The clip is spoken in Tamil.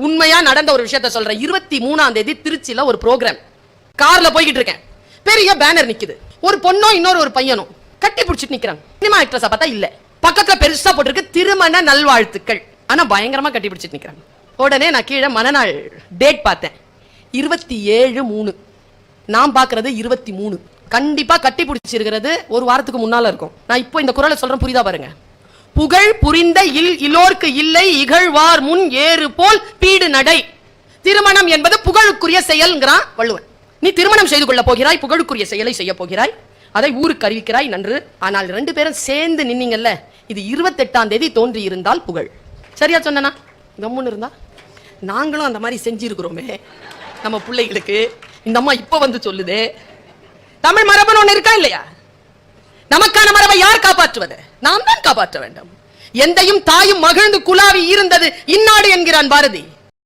உண்மையா நடந்த ஒரு விஷயத்த சொல்றேன். 23ஆம் தேதி திருச்சியில ஒரு ப்ரோகிராம். கார்ல போய்கிட்டு இருக்கேன். பெரிய பேனர் நிக்குது. ஒரு பொண்ணோ இன்னொரு ஒரு பையனும் கட்டி பிடிச்சிட்டு நிக்கிறாங்க. சினிமா ஆக்ட்ரஸா பார்த்தா இல்ல. பக்கத்துல பெருசா போட்டிருக்கு திருமண நல்வாழ்த்துக்கள். ஆனா பயங்கரமா கட்டி பிடிச்சிட்டு நிக்கிறாங்க. உடனே நான் கீழே மனநாள் டேட் பார்த்தேன். 27/3. நான் பாக்குறது 23. கண்டிப்பா கட்டி பிடிச்சிருக்கிறது ஒரு வாரத்துக்கு முன்னால இருக்கும். நான் இப்போ இந்த குறளை சொல்றேன், புரியுதா பாருங்க. புகழ் புரிந்த இலோர்க்கு இல்லை இகழ்வார் முன் ஏறு போல் பீடு நடை. திருமணம் என்பது புகழுக்குரிய செயல்ங்கிறான் வள்ளுவன். நீ திருமணம் செய்து கொள்ள போகிறாய், புகழுக்குரிய செயலை செய்ய போகிறாய், அதை ஊருக்கு அறிவிக்கிறாய், நன்று. ஆனால் 2 பேரும் சேர்ந்து நின்னீங்கல்ல, இது 28ஆம் தேதி தோன்றி இருந்தால் புகழ். சரியா சொன்னா? கம்முன்னு இருந்தா நாங்களும் அந்த மாதிரி செஞ்சிருக்கிறோமே நம்ம பிள்ளைகளுக்கு. இந்த அம்மா இப்ப வந்து சொல்லுது. தமிழ் மரபுன்னு ஒண்ணு இருக்கா இல்லையா? நமக்கான மரபை யார் காப்பாற்றுவது? நாம் தான் காப்பாற்ற வேண்டும். எந்தையும் தாயும் மகிழ்ந்து குலாவி இருந்தது இந்நாடு என்கிறான் பாரதி.